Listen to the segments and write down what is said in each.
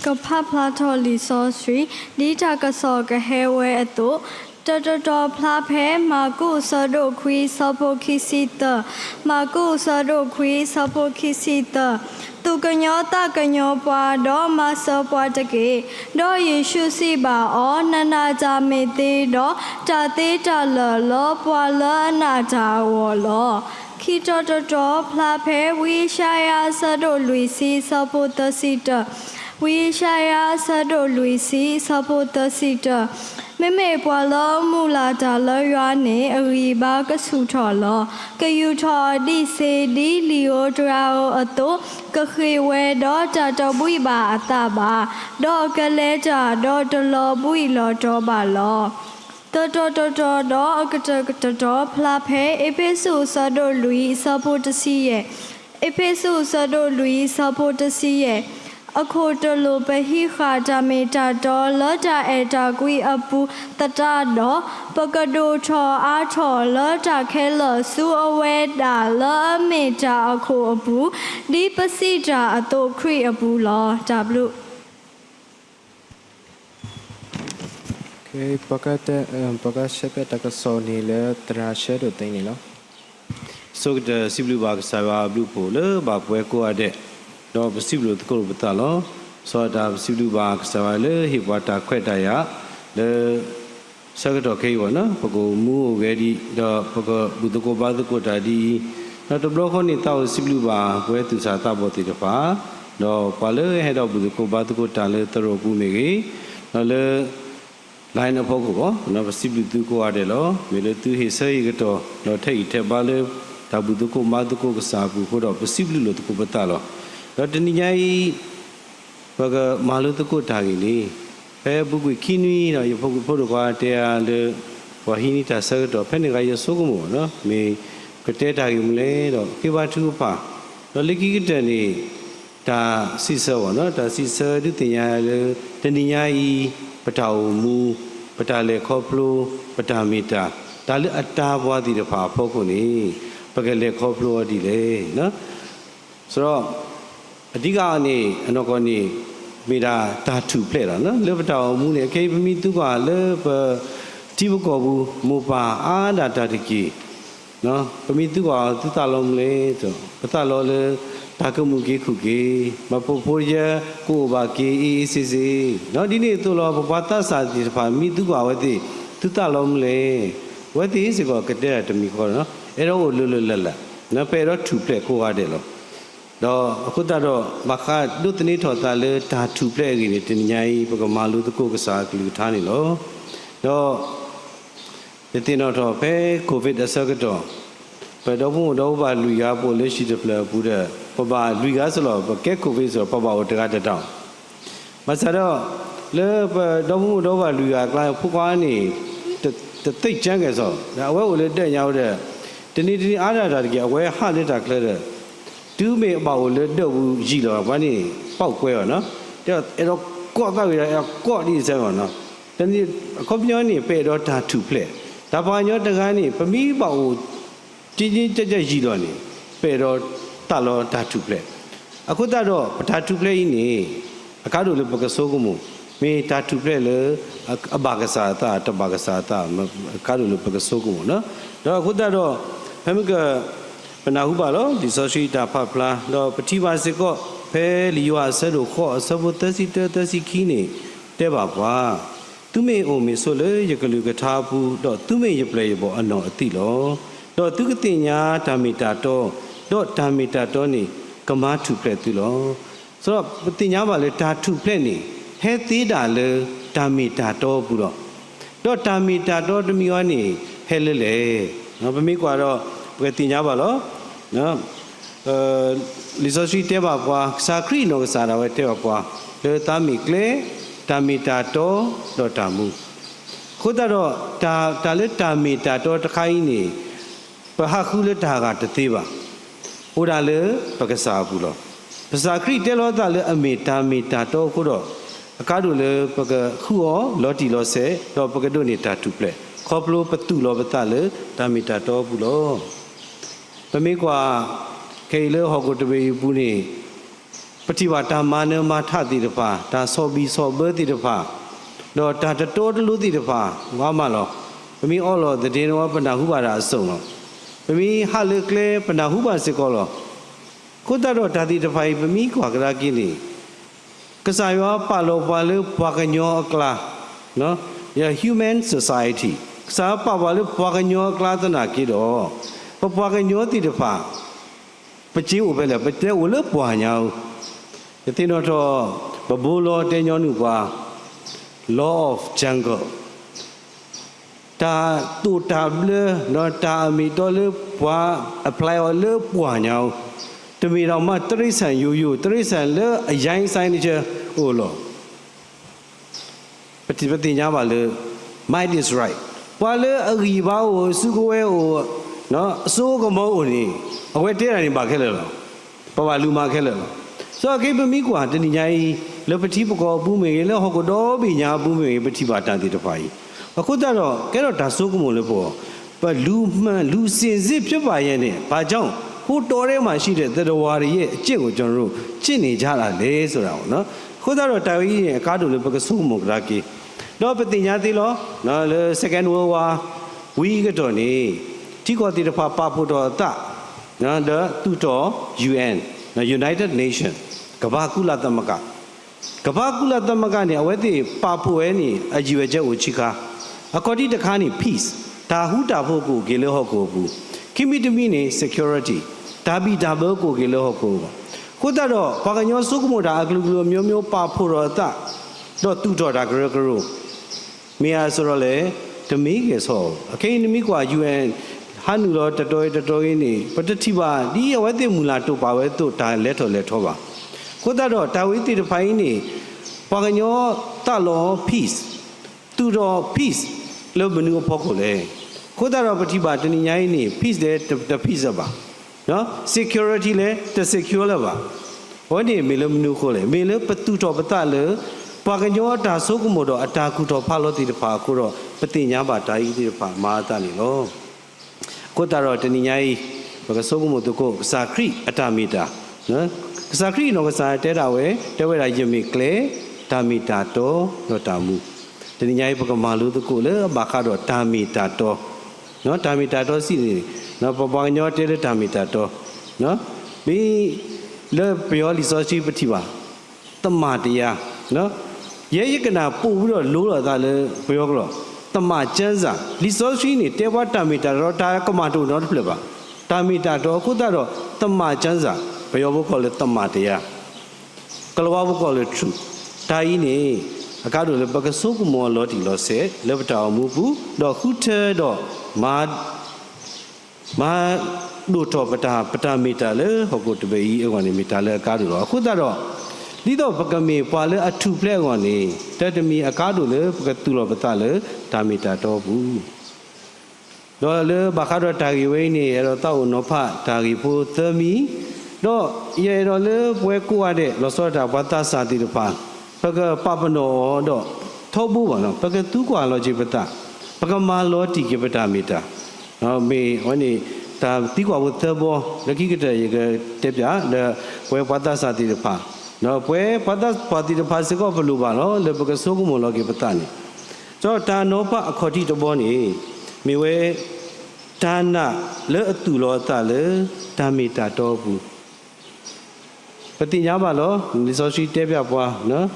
ကဖဖလာထော်လီဆောစရီဒီတာကဆောကဟဲဝဲအတုတော်ဖလာဖဲမာကုစဒိုခွီစပိုခိစီတမာကုစဒိုခွီစပိုခိစီတသူကညောတကညောပွားတော့မဆပွားတကေတော့ယေရှုစီပါအောနနာကြမေသေးတော့တာသေးတလောပွားလနာကြဝလောခိတော်ဖလာဖဲဝီရှာယာစဒိုလူစီစပိုတစီတဝီရှာယာစဒိုလူစီစပိုတစီတမေပွာလောမူလာတာလောရွာနေအရီဘာကဆူထော်လောကယူထော်ဒီစေဒီလီယိုဒရာအတုကခေဝဲတော့တာတော်ပွိပါအတပါတော့ကလဲကြတော့တလောပွိလောတော့ပါလောတော်အကတော်ဖလာဖဲအဖေစုစဒိုလူစပိုတစီရဲ့အဖေစုစဒိုလူစပိုတစီရဲ့အခုတလိုပဟိခာတမေတာတော်လတာအတာကွီအပူတတတော်ပကဒိုချောအားချောလတာခဲလဆူအဝဲတာလမေတာအခုအပူဒီပစီတာအတုခရိအပူလောတာဘလူPagka siya taka soni le trashe do tingni lo. So the siblu bag sawa blue pole ba pwe ko ade. Do siblu ko bata lo. So da siblu bag sawa le hi wata kweta ya le sa do ke wo no pako mu ge di do pako budu ko ba ko da di no to blo ko ni taw siblu ba pwe tu sa ta bo ti da pa do pa le he do budu ko ba ko ta le tro pu me ge no le line of Pogo, no Sibuko Adelo, Miletu Hisayato, no Tate Bale, Tabuduko Maduko Sabu, who of Sibu to Kupatalo. Not any Paga Malutuko Tagini, Bugu Kini, or your Pogo and the Wahinita Circuit or Penigaya Sogomo, no? May Peteta Gimle or Kivatu Pa. No Likitani, Ta Sisa, no? Ta Sisa, Dutinya, Teniai. Patau mu, patale koplo, patamita. Tali ataba di the papa kuni, pagale koplo di le, no? So, adigani, anokoni, mira tatu plera, no? Levatau mu ne cave me to go, love Tibukobu, Mupa, ada tatiki, no? Permit to go to Talom le, Patalole. Takamuki cookie, Mapopoja, Kubaki, ECC. Not in it to love Pata Sadi, me to go with it, to Talom le. What is it got there to me, corner? Ero Lulala, no pair to play Coadelo. Do Kutaro, Baka, Lutani Totale, to play in it in Yai, Pogamalu, the Kokasak, Lutanilo. Do the Tino pay, COVID a circuit. But over Luya, Polish, the Buddha. Papa Lugasolo, but Kekovis or Papa or Tegata down. Masado, love Domu Dova Luga, Pukani, the thick jungle. Now, what will it do out there? The needy other that get away 100 clear. Do me about the Dobu Gilo, Bunny, Pauquer, no? There are quite these seven. Then a company paid or to play. Tapano Tagani, for me about Tini Giloni, paid or Talo tattoo play. A good tattoo play in a cadu Sogomu, me tattoo play a bagasata, a bagasata, a cadu Sogomu, no? No good Hemiga Panahubalo, the Soshita Papla, no Pativa Seco, Pe Liua Sedo, Sabo 30 kine, Debapa. To me, O me sole, Yakaluga tabu, to me you playable and not a tilo, do Tugatina, Tamitato. Dot tamita toni, kama to play tilo. So, but the Yavale tattoo plenty. Hethi dale, tamita to budo. Dot tamita dot mioni, helele. No, but me quaro, with the Yavalo, no. Lisoshi tebaqua, sacri no sara, tebaqua. The tamikle, tamita to, dotamu. Kudaro, tale tamita dot kaini. Pahakule tagat the teba. Udale, Pagasabulo. Pasakri telotale amita mita to kudo. A cadule, Paga huo, Lotti lose, do Pagadonita to play. Coplo patulo batale, tamita to bulo. Pamekwa, Kale, Hogo to be buni. ปฏิบัติตามาเนมาธาติตะพาตาสอบีสอเบติตะพาดอตาตะโตตะลุติตะพาวามาลอปะมีอ้อลอตะเดนวะปนาหุบาราอสุงลอปะมีหะเลเคลปนาหุบาสิกอลอကိုတတော်ဓာတိတဖိုင်ပမီကွာကရာကိနေကစားရောပါလောပါလေဘွားကညောအကလာနော် human society စားပါပါလေဘွားကညောအကလာတနာကိတော့ဘွားကညောတိတဖာပကြီးဥပဲလေပတဲဝလပွားညာယတိတော်ဘဘိုးလောတဲညောနုပွား law of jungle တာတူတာဘလနော်တာမီတော်လေပွား apply လေပွားညာတမီတော်မှာတရိษံယူယူတရိษံလေအရင်ဆိုင်နေချေဟိုလောပฏิညာပါလေ might is right ပွာလေအဂီဘာကိုစုကိုဝဲဟိုနော်အစိုးကမောဦးနေအဝဲတဲတာနေပါခဲ့လေလောပပလူမာခဲ့လေလောဆိုအကိပမီကွာတဏိညာဤလေပတိပကောပူမေလေဟောကတော့ပညာပူမေပတိပါတန်တိတဖာကြီးအခုတော့ကဲတော့ဒါစိုးကမောလေပေါ့ပလူမှန်လူစင်စစ်ဖြစ်ပါရဲ့နဲ့ဘာကြောင့်ဟိုတော်ထဲမှာရှိတဲ့သတ္တဝါတွေရဲ့အကျင့်ကိုကျွန်တော်တို့ကျင့်နေကြတာလေဆိုတာပေါ့နော်ခုတော့တာဝီရဲ့အကားတို့လေပကဆုမုကရာကီတော့ပတိညာတိလောနော်လေ second world war ဝီကတော့နေဒီကောတိတဖာပဖို့တော့တနော်တော့တူတော် UN နော် United Nation ကဘာကုလသမဂ္ဂကဘာကုလသမဂ္ဂနေအဝဲတိပဖို့ဲနေအယူအချက်ကိုချိခါအကောတိတခါနေ peace ဒါဟုတာဖို့ကိုကေလေဟောကိုဘူးခိမိတမိနေ security ဒါဘီဒါဘောကိုကေလေဟောကိုခုတော့ဘာကညောစုကမို့ဒါအကလူကလူမျိုးမျိုးပဖို့တော့တတော့တူတော်ဒါဂရဂရမေယာဆိုတော့လေတမီးကေဆောအခိနမီကွာ UN ဟာနူတော့တတော်ရင်းနေပတတိပါဒီအဝဲတိမူလာတို့ပါဝဲတို့ဒါလက်ထောပါခုတော့တာဝိတိတဖိုင်းနေဘာကညောတလော peace တူတော် peace လို့မနူဖို့ကိုလေခုတော့ပတိပါတဏိညာနေ peace တဲ့တ peace ပါနော် security လဲတ secure လဲပါဟောဒီမေလမနုခိုလေမေလပတူတော်ပတလေပါကညောတာဆုကမို့တော့အတာကုတော်ဖလို့တိတဖာခုတော့ပတိညာပါတာဤတိတဖာမာတနေလောကိုတတော်တဏိညာဤဘကဆုကမို့တကိုစာခရိအတမီတာနော်စာခရိနော်ကစာတဲတာဝဲတဲဝဲတာယမိကလေတာမီတာတော်တော့တာမူတဏိညာဤဘကမာလူတကိုလေဘာခါတော့တာမီတာတော်နော်တာမီတာတော်စီနေနော်ပပညောတဲတာမီတာတော်နော်ပြီးလေပြောလီစောရှိပတိပါတမတရားနော်ရဲရကနာပို့ပြီးတော့လိုးတော့ဒါလေပြောကြတော့တမကျန်းစာလီစောရှိနေတဲဘွားတာမီတာတော့တာကမတို့တော့ဖြစ်ပါတာမီတာတော့ခုတော့တမကျန်းစာဘယ်ဘုခေါ်လဲတမတရားကလဝဘုခေါ်လဲ truth တာကြီးနေအကားတို့လေပကဆုကမောလောတီလောဆေလေပတောင်မူဘူးတော့ခုထဲတော့မာဒိုတော့ပတာမီတာလေဟောကိုတပေကြီးအကောင်နေမီတာလေအကားတို့တော့အခုတော့ဒီတော့ပကမေပွာလေအထုဖလက်ကောင်နေတတမီအကားတို့လေပကတူတော့ပတာလေတာမီတာတော့ဘူးတော့လေဘာခါတော့တာဂီဝိနေရတော့တောက်နောဖတာဂီဖို့သမီတော့ရေတော့လေပွဲကိုရတဲ့လောစောတာဘာသာစာတိတပါပကပပနောတော့ထောဘူးပါနော်ပကတူကွာလောจิปตပကမာလောတိကိပတာမီတာနော်မေဟောနေတာတိကွာဘုသဘောလကိကတဲ့ရေကတက်ပြပွဲဘာသာစာတိတပါနော်ပွဲဘာသာပါတိတပါစကောဘလူပါနော်လေပကဆုကမောလောကိပတာနေတော့တာနောပအခေါတိတဘောနေမေဝဲဒါနလေအတူလောတလေတာမီတာတော်ဘူးပတိညာပါလောလီစောရှိတဲပြပွားနော်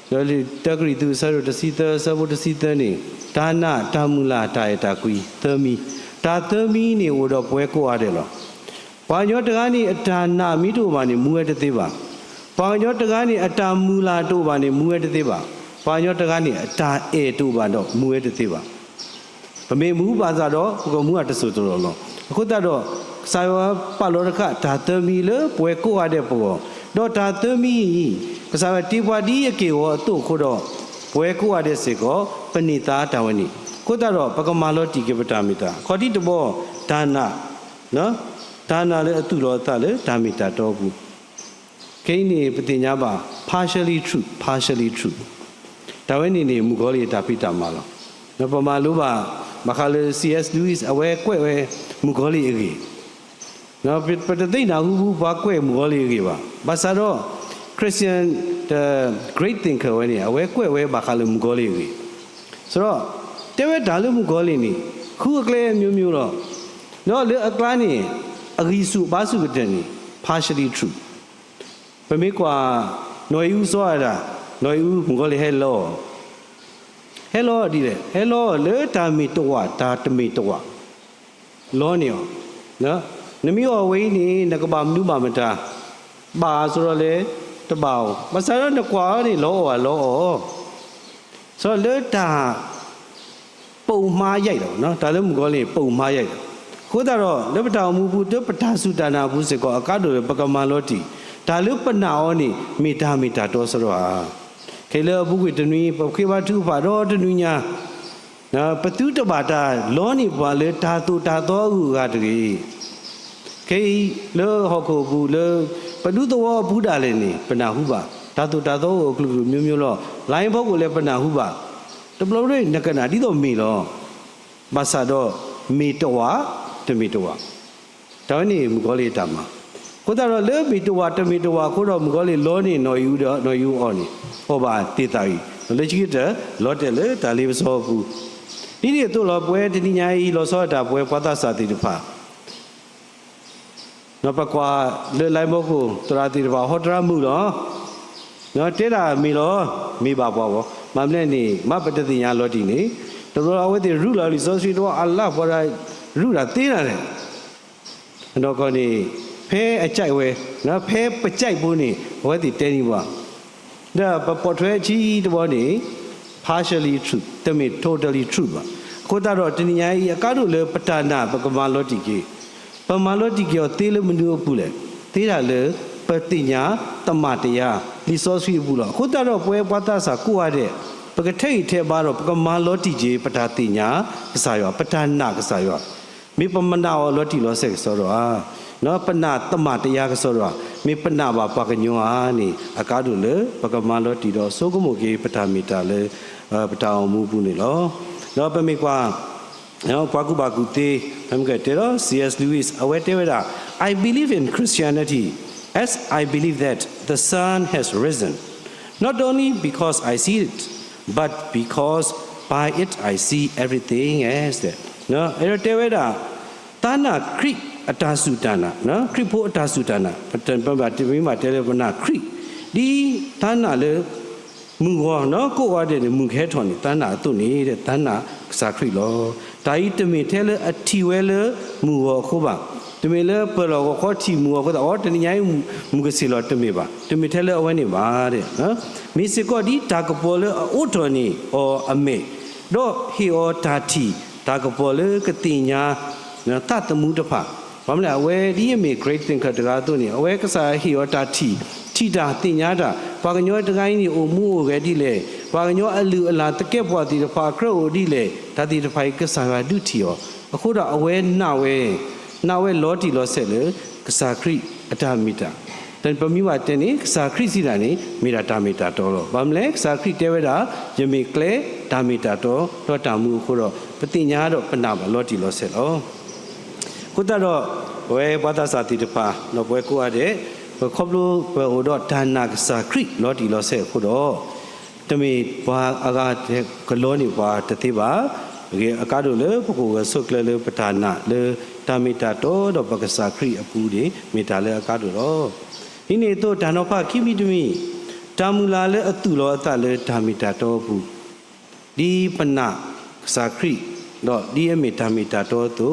ဆိုလေတက္ကရီသူဆရတစီတဆဘုတစီတနေဒါနတာမူလာတာယတာကွီသမီဒါသမီနေဟိုတော့ပွဲကိုရတယ်လောဘာညောတကားနေအတာနာမိတို့ပါနေမူရတသေးပါဘာညောတကားနေအတာမူလာတို့ပါနေမူရတသေးပါဘာညောတကားနေအတာအေတို့ပါတော့မူရတသေးပါဗမေမူပါစားတော့ဘုကမူကတဆူတော်လောအခုတော့ဆာယောပလောရခဒါသမီလေပွဲကိုရတဲ့ပေါ်တော့ဒါသမီကစားတိပွားဒီအကေဝအတုခို့တော့ပွဲကိုရတဲ့စေကောပဏိတာတဝနိကိုတော့ပကမာလောတိကေပတာမီတာခေါတိတဘောဒါနနော်ဒါနလည်းအတုတော်တလည်းဓာမီတာတော်ဘူးကိန်းနေပတိညာပါ partially true ဒါဝဲနေမူဂောလီတာပိတာမာလောနော်ပမာလိုပါမခါလေ CS Lewis အဝဲကွဲ့ဝဲမူဂောလီအေနော်ပတသိနာဟုဘာကွဲ့မူဂောလီအေပါဘာသာတော့ Christian the great thinker ဝဲနေအဝဲကွဲ့ဝဲဘာခါလို့မကောလေးကြီးဆိုတော့တဲဝဲဒါလို့မကောလေးနေခုအကလေးမျိုးမျိုးတော့နော်လေအကလာနေအဂီစုဘာစုကတဲ့နေ partially true ပမေကွာနော်ယူဆိုရတာနော်ယူမကောလေး hello ဒီလေ hello လေတာမီတော့တာတမီတော့လောနေရောနော်နမီအဝေးနေငကဘာမနုပါမတာပါဆိုတော့လေတပေါမဆရနကွာနေလောဆိုတော့လေတာပုံမှားရိုက်တော့နော်ဒါလည်းမကောလေးပုံမှားရိုက်တယ်ခိုးတော့လက်ပတောင်မူဘူးတပတာစုတနာဘူးစကောအကတော်ပကမလောတီဒါလည်းပနာဩနေမေတာတော်ဆိုတော့ခေလဘုကွေတနွေပခေဘာထုဖာတော့တနွေညာနော်ပတုတဘာတာလောနေပွာလေတာတူတာတော်ဟုကတည်းခေလောဟောကိုဘူးလောပတုတော်ဘူးတာလည်းနေပနာဟုပါတာတူတာတော်ကိုမျိုးမျိုးလောလိုင်းဘောကိုလည်းပနာဟုပါတပလို့ရနကနာဒီတော့မေလောဘာသာတော့မေတော်တမေတော်တောင်းနေမကောလေးတမကိုတော့လေမေတော်တမေတော်ကိုတော့မကောလေးလောနေနော်ယူတော့နော်ယူအော်နေဟောပါတေတာကြီးလေကြီးတဲ့လောတယ်လေဒါလေးမစောဘူးဒီနေ့တို့လောပွဲတတိညာကြီးလောစောတာပွဲပွားသစာတိတဖာနော်ပကွာလေလိုက်မကိုတရာတိတဖာဟောတရမှုတော့နော်တဲတာမီလောမိပါပွားဘောမမနဲ့နေမပတတိညာလောတီနေတော်တော်ဝဲတိရုလာလီစောစီတော့အလ္လာဟ်ဘောရာရုလာသေးတယ်တော့ကောနေဖဲအကြိုက်ဝဲနော်ဖဲပကြိုက်ဘူးနေဝဲတိတဲနေပါဒါပေါ်ထွဲကြီးတော့နေ partially true တမေ totally true ပါကိုတော့တဏှာကြီးအကားတို့လေပတနာပကမာလောတိကြီးပမာလောတိကြီးသေးလို့မလို့ဘူးလေသေးတာလေပတိညာတမတရားဒီစောဆွေဘူးလို့ကိုတော့ပွဲပွားသစာကိုရတဲ့ပကထိတ်ထဲပါတော့ပကမာလောတိကြီးပတာတိညာကစားရောပတနာကစားရောမိပမနာလောတိလောဆက်ဆိုတော့နော်ပနာတမတရားကဆိုတော့မိပနာပါပကညောအာနေအကားတို့လေပကမာလောတိတော့စိုးကမိုကြီးပတာမီတာလေပတာအောင်မှုဘူးနေလောနော်ပမေကွာနော်ပွားကူပါကူတေးအမ်ကတဲ့တော့ C.S. Lewis အဝဲတဲဝဲတာ I believe in Christianity as I believe that the sun has risen not only because I see it but because by it I see everything as that နော်အဲ့တော့တဲဝဲတာတာနာခရစ်အတာစုတနာနော်ခရစ်ဖို့အတာစုတနာပတန်ပပတိမိမှာတဲလေပနာခရစ်ဒီတာနာလေမူကောနော်ကိုဝါတဲ့မူခဲထွန်နေတန်းနာတုနေတဲ့တန်းနာစာခရစ်လောဒါဤတမင်ထဲလေအထီဝဲလေမူရောခုပါတမင်လေပလောကိုခေါ်ချီမူရောကတော့တနည်းမူကစီလောတမင်ပါတမင်ထဲလေအဝဲနေပါတဲ့နော်မီစကောဒီတာကပေါ်လေအိုတော်နေအော်အမေတော့ဟီအောတာတီတာကပေါ်လေကတိညာနော်တတ်တမှုတဖဘာမလဲအဝဲဒီအမေ great thinker တကားတုနေအဝဲကစားဟီအောတာတီတီတာတင်ညာတာဘာကညောတကိုင်းนี่အိုမှုအိုကဲဒီလေဘာကညောအလူအလာတကက်ပွားတီတဖာခရိုဒီလေဒါတီတဖိုင်ကစားရဒုတီယောအခုတော့အဝဲနှဝဲလောတီလောဆက်လေကစားခရိအတာမီတာတန်ပမီဝတ်တဲ့နေကစားခရိစီတာနေမီတာတာမီတာတော်တော့ဘာမလဲကစားခရိတဲဝဲတာယမေကလေတာမီတာတော်တော့တာမှုခုတော့ပတိညာတော့ပနာပါလောတီလောဆက်လောခုတော့ဝဲဘာသာစာတီတဖာတော့ဘွဲကိုရတဲ့ခေါပလို့ဘယ်ဟိုတော့ဒါနာကစားခရိလောတီလောဆက်ခုတော့တမေဘာအကားကလောနေဘာတတိပါဒီအကားတို့လေပကိုဝဆုကလေပတာနာလေတာမီတာတော့ပကစားခရိအပူတွေမီတာလေအကားတို့တော့ဒီနေ့တော့ဒါနောဖခိမိတမီတာမူလာလေအတူလောအတလေတာမီတာတော့ဘူးဒီပနာစားခရိတော့ဒီအမီတာမီတာတော့သူ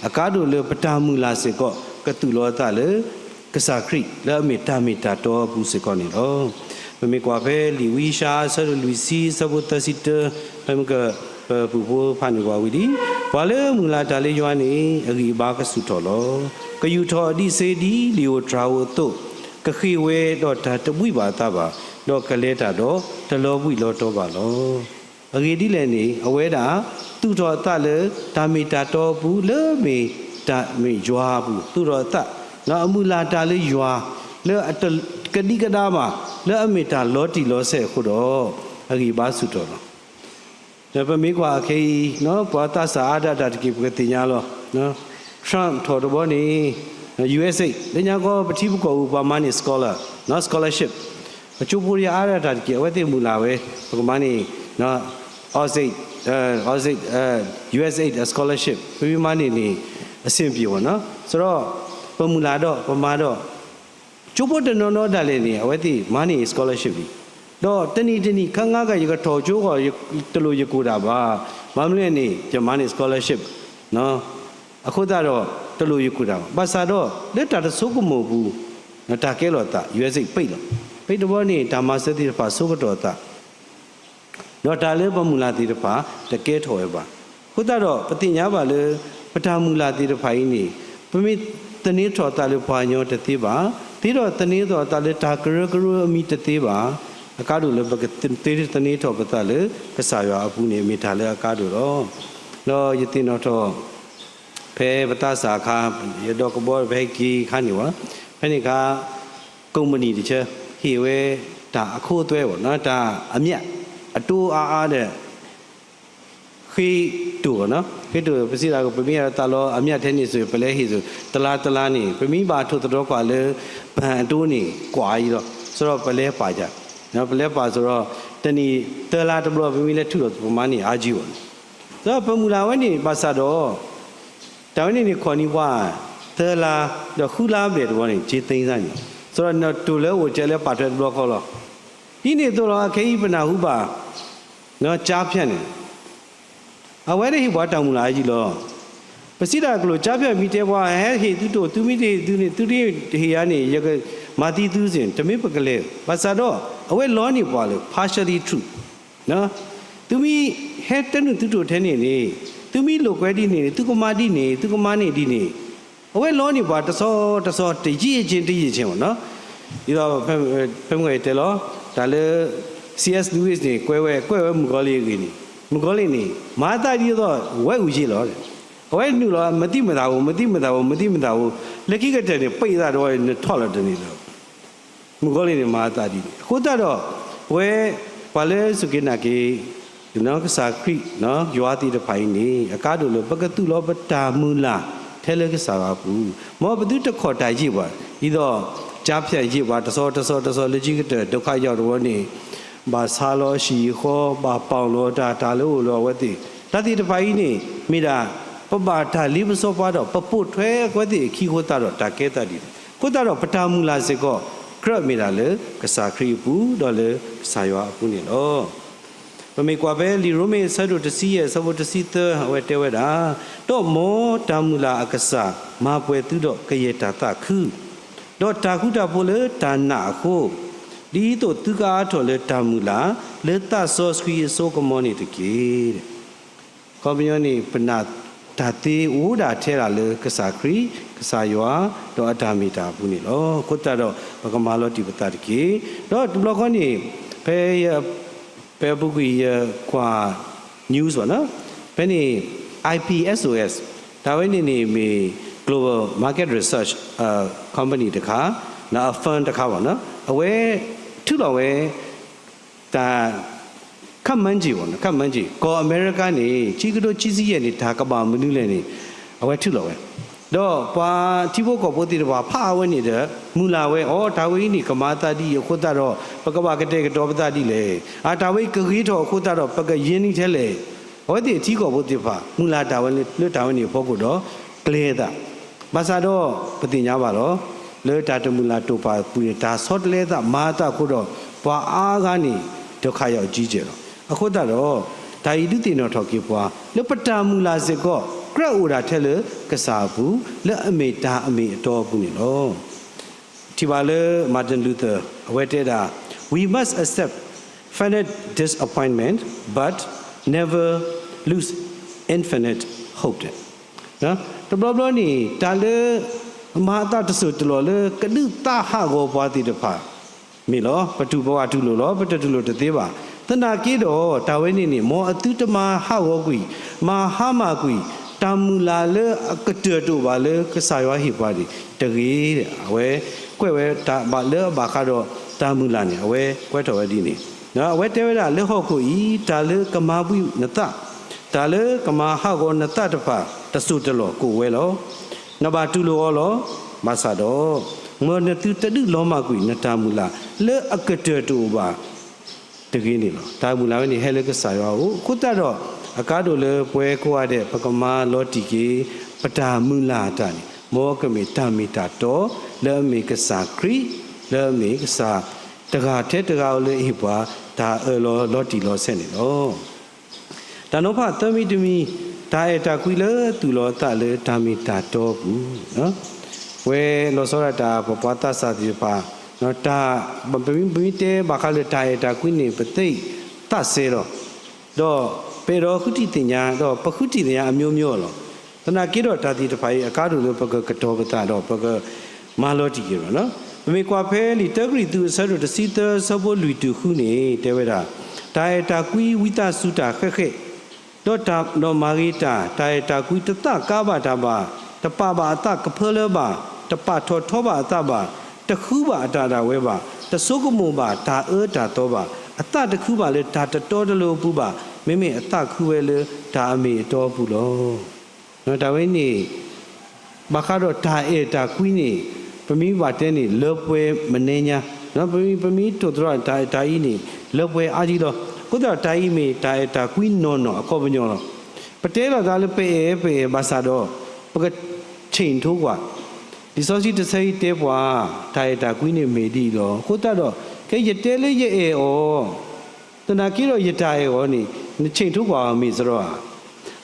အကားတို့လေပတာမူလာစေကောကတူလောအတလေကစားခရိလဲအမီတာမီတာတော့ဘူးစေကောနေတော့မမေကွာပဲလီဝီရှာဆရလူစီစဘတစီတဘမကပူဖိုးဖာနေကွာဝီဒီဘာလဲမူလာဒါလေးရွာနေအဂီဘာကဆုတော်လောကယူထော်အဒီစေဒီလီယိုထရာဝတုကခိဝဲတော့ဒါတပွိပါတာပါတော့ကလဲတာတော့တလောပွိလောတော့ပါလောအဂီဒီလည်းနေအဝဲတာသူတော်တလေဒါမီတာတော်ဘူးလေမေတာမေရွာဘူးသူတော်တနော်အမူလာတာလေးရွာလေကတိကဒါမှာလေအမေတာလောတီလောဆဲခုတော့အဂီဘာဆုတော်လောဒါပေမဲ့ကွာခေနော်ပွာတာစာအဒတာတကိပကတိညာလောနော် Trump ထော်တော်နေ USA လညာကောပတိပကောဘာမနီ scholar နော် scholarship ချိုးပေါ်ရအားရတာကြီးအဝဲသိမူလာပဲပကမနီနော် US8 scholarship ပြီးမှနေအဆင်ပြေပါနော်ဆိုတော့ပမူလာတော့ပမာတော့ချိုးပေါ်တနော်နော်တာလေနေအဝဲသိ money scholarship ပြီးတော့တနီခန်းငါးကရကထော်ချိုးကတလို့ရကူတာပါမမလို့နေဂျမနီ scholarship နော်အခုတော့တလို့ရကူတာပါစာတော့လက်တာဆိုးကမဟုတ်ဘူးနော်တာကဲလို့တာ US8 ပိတ်တော့နေတာမစတိပါဆိုးကတော့တာတော့ဒါလည်းပမူလာတိတပါတကဲထော်ရပါခုတော့ပတိညာပါလေပထမူလာတိတဖိုင်းနေပမိတနေထော်တာလေဘာညောတသေးပါပြီးတော့တနေတော်တာလေတာကရအမိတသေးပါအကားတို့လည်းပကတေတနေထော်ပတာလေကစားရအပူနေမိထားလေအကားတို့တော့ယတိနော်တော့ဖဲပတစာခါရတော့ကဘောဘဲကြီးခါနေဝဖဲနေကကုမ္ပဏီတချဟေဝဲဒါအခုအသွဲပေါ့နော်ဒါအမြတ်အတူအားတဲ့ခေတူနော်ခေတူပစီရာကိုပမိရတာလောအမြတ်ထဲနေဆိုပလဲဟိဆိုတလားနေပမိပါထုတော်ကွာလေဘန်အတူနေကွာကြီးတော့ဆိုတော့ပလဲပါကြနော်ပလဲပါဆိုတော့တဏီတလားတဘလပမိလဲထုတော့ပမာနေအာကြီးပေါ့ဆိုတော့ပမူလာဝဲနေပါစတော့တောင်းနေခေါ်နေဝါတလားတော့ခူလာပဲတော့နေခြေသိမ်းစားနေဆိုတော့နော်တူလဲဝကျဲလဲပါတဲ့ဘလော့ခေါ်တော့ဒီနေတော့ခေဤပနာဟုပါနော်ကြားဖြတ်နေအဝဲနေဟိဘွားတောင်မူလာကြီးလောပစိတာကလို့ကြားဖြတ်မိတဲဘွားဟဲဟိသူတို့သူမိတေသူနေသူတွေဟေရနေရကမာတီသူစဉ်တမေပကလေးဘာသာတော့အဝဲလောနေပွားလို့ partially true နော်သူမိဟဲတနုသူတို့ထဲနေနေသူမိလိုကွဲဒီနေသူကမာတီနေသူကမာနေဒီနေအဝဲလောနေပွားတစောတကြီးချင်းပေါ့နော်ဒီတော့ဖဲငွေတဲလောဒါလေ CS Lewis နေကွဲမူကောလေးကြီးနေမာတာကြီးတော့ဝဲဦးရှိလောဝဲနူလောမတိမတာဘူးလက်ကြီးကတဲ့ပိတ်တာတော့ထောက်လာတယ်နေလို့မူကောလေးနေမာတာကြီးအခုတော့ဝဲဘာလဲစုကိနာကေဒီနောက်ကစားခရီနော်ရွာတီတဖိုင်းနေအကားတို့လို့ပကတုလောပတာမူလာထဲလကစားပါဘူးမောဘသူတခေါ်တိုင်ကြည့်ပါဒီတော့ကြားဖြတ်ရစ်ပါတစောလက်ကြီးကတဲ့ဒုက္ခရောက်တော့နေဘာဆာလောရှိခောဘာပေါင်လောဒါလို့လောဝတိတတိတပိုင်းနေမိတာပပတာလိပစောပါတော့ပပုတ်ထွဲကွတိခီခိုတာတော့ဒါကဲတတ်ဒီကိုတာတော့ပတာမူလာစေကောခရမိတာလေကစားခရီပူတော့လေဆာရွာအခုနေလောပမေကွာပဲလီရိုမေဆတ်တို့တစီရဲ့သဘောတစီတဝဲတဲဝဲတာတော့မောတာမူလာအကစားမာပွဲသူတော့ကရေတာတခုတော့တာခုတာပိုလေတာနာခိုဒီတော့သူကားထော်လေတာမူလာလေတာဆော့စခီဆိုကမောနေတကေတဲ့ကောမယောနေပနာဒါတေဝဒါထဲလာလေကစားခရီကစားရွာတော့အတာမီတာဘူးနေလောခုတတော့ဘကမာလောတိပတာတကေတော့ဒီဘလော့ခေါနေပဲပုဂ္ဂိယကွာ news ပါနော်ဘယ်နေ IPSOS ဒါဝိနေမီglobal market research company တခါနော် fund တခါပါနော်အဝဲထုတော်ဝဲဒါခမန်းကြီးပေါ့နော်ခမန်းကြီးကောအမေရိကန်နေကြီးကတော့ကြီးစီးရဲ့နေဒါကပါမနူးလဲနေအဝဲထုတော်ဝဲတော့ပွာတိဖို့ကောပိုတိတော့ဖာဝဲနေတဲ့မူလာဝဲဩဒါဝိနေကမာတာတိရခုတ်တော့ပကပကတဲ့ကတော့ပတာတိလေဒါဝိကကြီးတော့ခုတ်တော့ပကရင်းနေသေးလေဟောဒီအကြီးကောပိုတိဖာမူလာဒါဝဲလွတ်ဒါဝဲနေဖို့ကိုတော့ကလေတာဘာသာတော့ပတိညာပါတော့လေတာတမူလာတိုပါပူရဒါဆော့တလဲတာမာတာခုတော့ပွာအားကနေဒုက္ခရောက်ကြီးကြတော့အခုတော့ဒါဤတုတင်တော်ထောက်ကေပွာလေပတာမူလာစေကောကရဥရာထဲလေကစားဘူးလက်အမေတာအမေအတော်ဘူးနေလို့ဒီပါလေမာတင်လူသာအဝဲတဲ့တာ we must accept finite disappointment but never lose infinite hope နော်တဘလနေတာလေမဟာတာတဆုတလောလေကဒုတာဟာကိုပွားတိတဖာမေလောပတုဘဝတုလို့လောပတတုလို့တသေးပါတနာကေတော့တာဝဲနေမောအတုတမဟာဝကွီမဟာမကွီတာမူလာလေအကတတို့ပါလေကဆာရွာဟိပွားဒီတကြီးတဲ့အဝဲကွဲ့ဝဲတာဘာလေဘာကတော့တာမူလာနေအဝဲကွဲတော်ဝဲဒီနေနော်အဝဲတဲဝဲတာလေဟော့ကိုဤဒါလေကမာပုနတဒါလေကမာဟာကိုနတတဖာတဆုတလောကိုဝဲလောနဘာတူလောလောမဆာတော့ မောနတူတဒုလောမကွေနတာမူလာလေအကတတူပါတကင်းနေလို့တာမူလာဝနေဟဲလကဆာယောခုတတော့အကားတို့လေပွဲကိုရတဲ့ပကမာလောတီကေပတာမူလာတန်မောကမေတာမီတာတော့လေမေကဆာခရီလေမေကဆာတကားတဲ့တကားလေးဟိပွားဒါလောတီလောဆက်နေတော့တနောဖသမီတမီဒါရတာကွီလေသူလောတလေတာမီတာတော့ဘူးနော်ဝဲလောစောရတာပပတာစာတိပါနော်တာပမီတဲဘာခလေတာရတာကွီနေပသိတဆေတော့ပေရောခုတိတင်ညာတော့ပခုတိတင်ညာအမျိုးမျိုးလောတနာကိတော့တာတိတဖိုင်အကားတို့လိုပကကတော့ပတာတော့ပကမာလောတီကြီးရောနော်မေကွာဖဲလီတဂရီသူဆရတစီတဆဘလူတူခုနေတဲဝဲတာတာရတာကွီဝိတစုတာခက်ခက်တော့တာတော့မာဂီတာတာရတာကွီတတကာဘာတာဘာတပဘာအတကဖလဘာတပထောဘာအတဘာတခုဘာအတာတာဝဲဘာတဆုကမုံဘာဒါတာတော့ဘာအတတခုဘာလေဒါတတော်တလို့ပူဘာမိမိအတခုဝဲလေဒါအမေတော်ဘူးလို့နော်ဒါဝဲနေဘာခါတော့တာတာကွီနေပမီဝတဲနေလောပွဲမနေညာနော်ပမီတို့တော့တာကြီးနေလောပွဲအားကြီးတော့ကိုတော့တာကြီးမေတာကွီနော်အကောပညောတော့ပတဲတော့ဒါလည်းပေဘာသာတော့ပကချိန်ထိုးกว่าဒီစောစီတဆိတဲပွားတာကွီနေမေဒီတော့ကိုတော့ကဲရတဲလေးရဲ့ဩတနာကြီးတော့ရတာရောနေချိန်ထိုးกว่าမေစတော့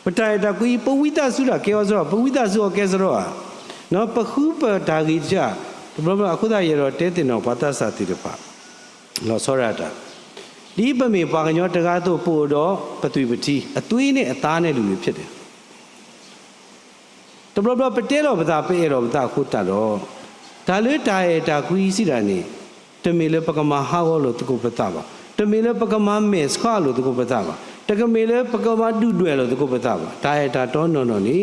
ပတာကွီပဝိတဆုတာကဲရောဆိုတော့ပဝိတဆုကဲဆိုတော့နော်ပခုပဒါဂိကြဘလဘအခုသာရတော့တဲတင်တော့ဘာသာစာတိတပါလောစောရတာဒီပမေပါကညောတကားတို့ပို့တော့ပသွေပတိအသွေးနဲ့အသားနဲ့လူတွေဖြစ်တယ်တဘလဘပတဲတော့ဘာသာပေးတော့ဘာသာခုတတော့ဒါလေးတာရတာကွီစီတာနေတမေလေပကမဟာဟောလို့တကုပတာပါတမေလေပကမမေစခါလို့တကုပတာပါတကမေလေပကမဒုတွဲလို့တကုပတာပါတာရတာတော့နော်နေ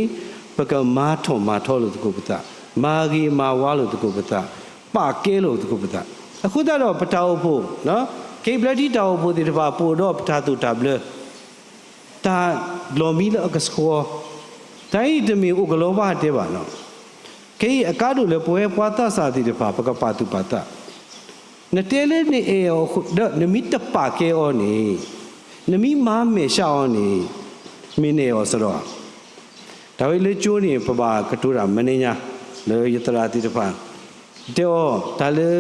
ပကမာထောလို့တကုပတာမာဂီမာဝါလို့တကုပတာပကဲလို့တကုပတာအခုတော့ပတောဖို့နော်ကေဘလတီတောဖို့ဒီတပါပို့တော့ပတာတူတဘလတာလောမီလအကစခေါ်တိုင်းတမီဥကလောဘတဲ့ပါနော်ကေအကားတို့လည်းပွဲပွားသစာတိတပါပကပါတုပါတနတဲလေးနေအောခုဒနမီတပါကဲအောနေနမီမာမေရှောင်းနေမင်းနေရောဆိုတော့ဒါဝိလေကျိုးနေပပကတူတာမနေညာလေယတရာတိတပါတော့ဒါလေ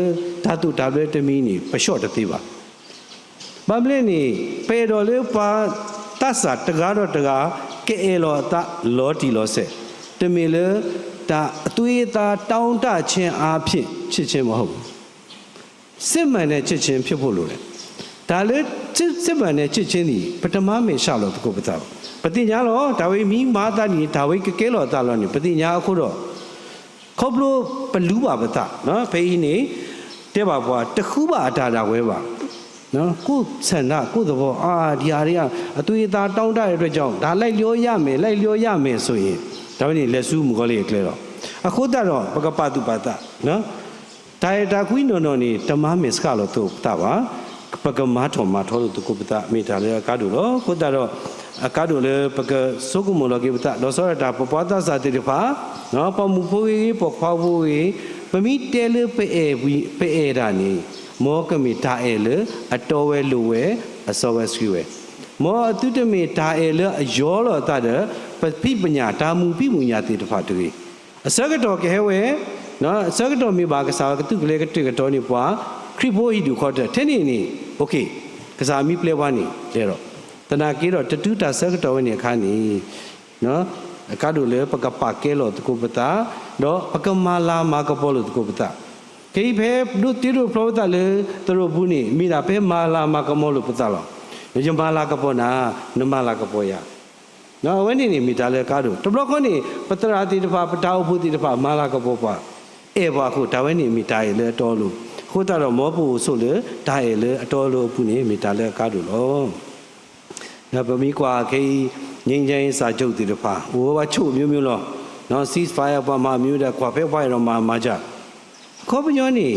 ဓာတုဒါပဲတမီနေပလျှော့တသေးပါဘာမလဲနေပေတော်လေးပါတတ်စာတကားတော့တကားကဲလောတလောတီလောဆက်တမီလေဒါအသွေးသားတောင်းတခြင်းအားဖြင့်ချစ်ခြင်းမဟုတ်ဘူးစစ်မှန်တဲ့ချစ်ခြင်းဖြစ်ဖို့လိုတယ်ဒါလေစစ်မှန်တဲ့ချစ်ခြင်းဒီပထမမေရှလို့တကုပတာပတိညာလောဒါဝိမိမာတာနီဒါဝိကဲလောတာလောနေပတိညာအခုတော့ခေါပလို့ပလူပါပတနော်ဖေးနေတဲ့ပါဘွားတခုပါအတာတာဝဲပါနော်ကိုဆန္ဒကိုသဘောဒီဟာတွေကအသွေးသားတောင်းတတဲ့အတွက်ကြောင့်ဒါလိုက်လျောရမယ်ဆိုရင်ဒါဝိနေလက်စုမကောလေးကလဲတော့အခုတော့ပကပတုပါတနော်တာကွီနော်နေတမမစ်ကလို့တော့တာပါပကမာထောလို့တကုပတာမိတာလေကားတို့တော့ခုတော့အကားတို့လေပကစုကုမလောကေပတာလောစောရတာပပတာစာတိတဖာနော်ပမူဖိုးပခွားဖိုးပမိတဲလေပေဒါနေမောကမီတာအဲလေအတော်ဝဲလိုဝဲအစောဝဲဆွေဝဲမောအတုတမီတာအဲလေအယောလောတတဲ့ပပိပညာတာမူပိမူညာတိတဖာတူအစကတော့ကဲဝဲနော်အစကတော့မိပါကစားကတုကလေးကတိကတော့နေပွားခရစ်ဘိုဟီဒူခေါ်တဲ့ထဲနေโอเคကစားမိပလဲဝါနေလေတော့တနာကေတော့တတူတာစကတော့နေခါနေနော်အကားတို့လေပကပကဲလို့တကုပတာတော့ပကမာလာမာကပေါ်လို့တကုပတာကေဖဲဒုတိရုဖလောတာလေတရဘူးနေမိတာဖဲမာလာမာကမောလို့ပတာလောညမာလာကပေါ်နာနမလာကပေါ်ရနော်ဝဲနေမိတာလေကားတို့တဘလခွနေပတရာတိတဖာပတာဖို့တိတဖာမာလာကပေါ်ပါအေဘာခုဒါဝဲနေမိတာလေတော်လို့ခုတော့မောပူဆိုလေဒါရလေအတော်လို့ပူနေမိတာလေကားတို့လောငါပမီကွာခေငင်းချင်းစာချုပ်တိတဖာဟိုဘာချုပ်မျိုးလောနော် cease fire ပါမမျိုးတဲ့ကွာဖဲဖွားရောမာကြခေါ်ပညောနေ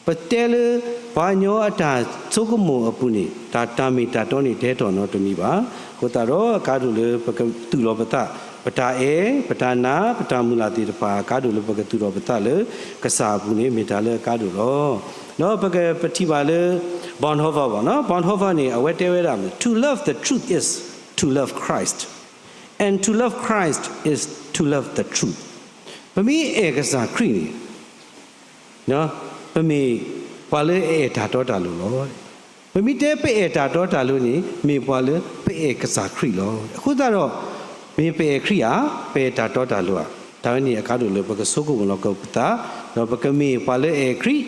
ပတဲလေဘာညောအတာသုကမောအပူနေတာတာမီတာတော်နေတဲ့တော်နော်တမီပါကိုတာတော့ကားတို့လေတူလောပတ ပတာအေပတာနာပတာမူလာတိတပါကားတို့လပကတူတော်ပတလေကစားဘူးနေမိတာလေကားတို့တော့နော်ပကပတိပါလေဘွန်ဟောဖာပါနော်ဘွန်ဟောဖာနေအဝဲတဲဝဲတာမယ် to love the truth is to love Christ and to love Christ is to love the truth ပမီဧကစားခရီးနော်ပမီပါလေဧတာတော်တာလို့လို့ပမီတဲပေဧတာတော်တာလို့နေမေပါလေပေဧကစားခရီးလို့အခုတော့မေပေခရီးဟာပေတာတော်တာလို့ဒါနဲ့အခါတို့လို့ပကဆုကုဘလောကပတာတော့ပကမေပါလေဧခရီး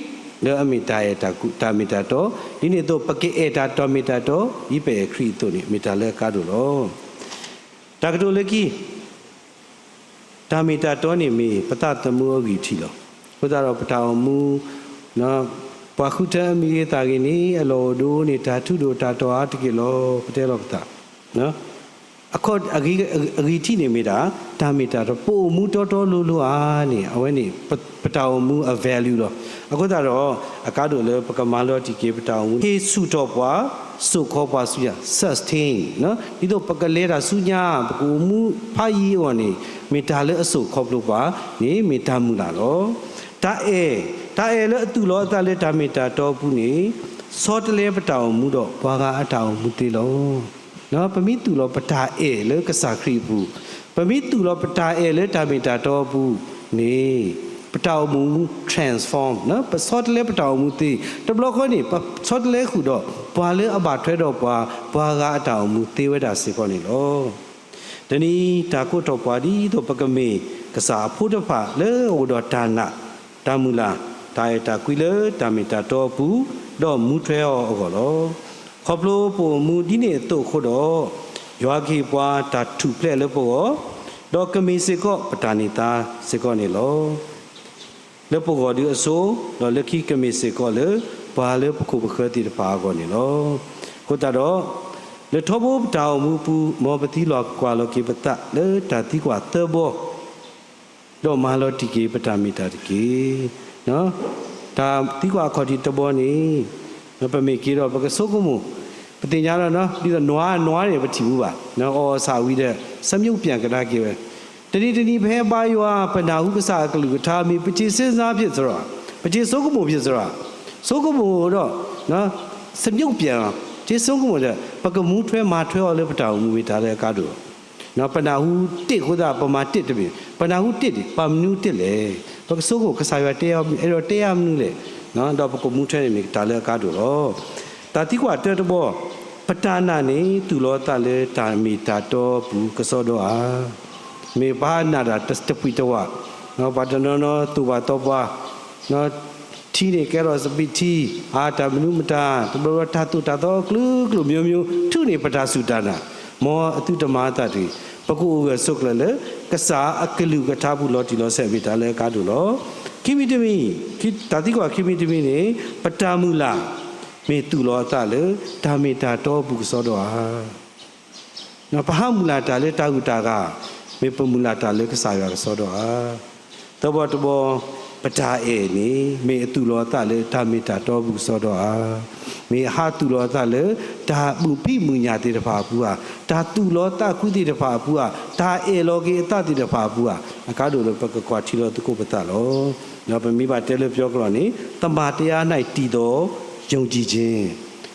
လောအမိတာဧတာကုတာမီတာတော့ဒီနေ့တော့ပကေဧတာတော်မီတာတော့ဒီပေခရီးတို့နေမီတာလေကားတို့လို့တာကတို့လေကီတာမီတာတော့နေမီပတတမှုအဂီထီလောဘုရားတော်ပတာမူနော်ပခုတမီတာကင်းနီအလောဒိုနေတာထုတို့တာတော်အတကီလောပတဲလောပတာနော်အခုအဂီထီနေမိတာတာမီတာတော့ပို့မှုတော်တော်လို့လို့အားနေအဝဲနေပတာမူအ value တော့အခုတော့အကားတို့လေပကမာလောတီကေပတာမူဟေစုတော့ပွားစုခေါ်ပွားစုရ sustain နော်ဒီတော့ပကလေတာစုညာပကူမူဖာယီဝနေမေတာလေအစုခေါ်လို့ပါနေမေတာမူလာလောတာအေလေအတူလောအတလေတာမေတာတော်ဘူးနေစောတလေပတာမူတော့ဘွာကအတောင်မူတေလောနော်ပမိတူလောပတာအေလေကစားခရီဘူးပမိတူလောပတာအေလေတာမေတာတော်ဘူးနေပတောင်မူ transform နော်ပစောတလေပတောင်မူတိတဘလခွနေစောတလေခုတော့ဘွာလေအဘထွဲတော့ဘွာကအတောင်မူတေဝတာစေကောနေလောတနည်းတာကိုတော့ဘွာဒီတော့ပကမေကစားဖို့တဖလေဟိုတော့ဒါနတာမူလာတာရတာကွီလေတာမီတာတော့ဘူးတော့မူထွဲဟောကောလောခေါပလို့ပုံမူဒီနေတော့ခို့တော့ရွာခေပွားတာထုဖလက်လို့ပေါ့တော့ကမီစေကောပတာနေတာစေကောနေလောလေပုဂ္ဂိုလ်ဒီအစိုးတော့လက်ခိကမီစေကောလေဘာလေပခုပခတိတပါကောနေလောကိုတတော့လေထောဘတောင်မူပူမောပတိလောကွာလောကိပတလေတာတိကွာတဘောတော့မာလောတိကေပတာမီတာတိကေနော်ဒါတိကွာခေါ်ဒီတဘောနေပမေကေတော့ပကဆုကမှုပတင်ကြတော့နော်ဒီတော့နွားတွေမထီဘူးပါနော်အော်စာဝီတဲ့စမြုပ်ပြန်ကြတာကေပဲတဏီဖဲပါရွာပနာဟုကစားကလူကထားမီပချေစင်းစားဖြစ်ဆိုတော့ပချေဆုကမှုဖြစ်ဆိုတော့ဆုကမှုတော့နော်စမြုပ်ပြန်ခြေဆုကမှုတဲ့ပကမူးထွဲမာထွဲော်လေပတာမူဝေထားတဲ့ကားတို့နော်ပနာဟုတစ်ခုသာပမာတစ်တပြီပနာဟုတစ်ပမနုတစ်လေပကဆုကိုကစားရွာတရားအဲ့တော့တရားမနုလေနော်တော့ပကမူးထွဲနေမိတာလေကားတို့တော့တာတိကွာတဲ့ဘောပတာနာနေသူလောတလေတာမီတာတော့ဘူးကစောတော့အာမေဘာနာတာတပီတော့နော်ဘာတနော်သူဘာတော့ဘာနော်တီနေကဲတော့စပီတီအာတမနုမတာတဘရတာတူတာတော့ကလူမျိုးထုနေပတာစုတာနာမောအတုတမတာတီပကုဝဆုကလေကစားအကလူကထားဘူးလောတီလောဆက်ပြီးဒါလဲကားတို့လောခိမီတမီခိတာတိကွာခိမီတမီနေပတာမူလာမေတူလောတလေဒါမေတာတော့ဘူးစောတော့ဟာနော်ဘာမူလာတာလေတာဟုတာကမေပမူလာတာလေကစားရစောတော့ဟာတဘောပတာအေနေမေအတူလောတလေဒါမေတာတော့ဘူးစောတော့ဟာမေဟာတူလောတလေဒါမူဖိမူညာတေတဖာဘူးဟာဒါတူလောတခုတိတဖာဘူးဟာဒါအေလောကေအတတိတဖာဘူးဟာအကားတို့လောပကကွာချီလောတကုပတလောနော်ပမိဘတဲလို့ပြောကြတော့နေတမ္တရား၌တည်တော်ယုံကြည်ခြင်း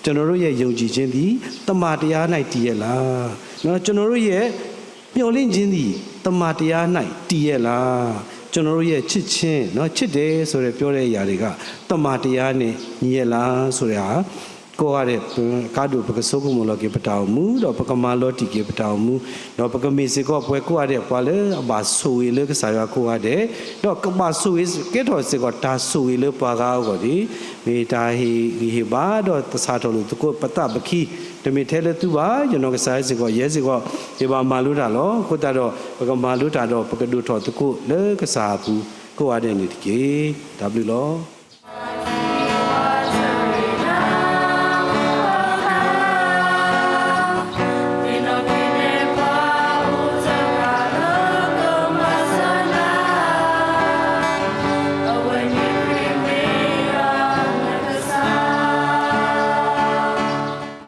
ကျွန်တော်တို့ရဲ့ယုံကြည်ခြင်းသည်တမန်တရား၌တည်ရလားနော်ကျွန်တော်တို့ရဲ့မျှော်လင့်ခြင်းသည်တမန်တရား၌တည်ရလားကျွန်တော်တို့ရဲ့ချစ်ခြင်းနော်ချစ်တယ်ဆိုရပြောတဲ့အရာတွေကတမန်တရားနဲ့ညီရလားဆိုရဟာကိုရတဲ့ကားတို့ပကဆုကမလောကေပတောင်မူတော့ပကမာလောတီကေပတောင်မူတော့ပကမေစေကောပွဲကိုရတဲ့ပွာလေအဘာဆိုရလေကစားရကိုရတဲ့တော့ကဘာဆိုရကေတော်စေကောတာဆိုရလေပွာကားကိုဒီမေတာဟီဘာတော့တစားတော်လို့တကုပတပခိတမေထဲလေသူပါကျွန်တော်ကစားစေကောရဲစေကောဒီဘာမာလူတာလောကိုတတော့ပကမာလူတာတော့ပကဒုထောတကုလေကစားဘူးကိုရတဲ့နေတကေ W လော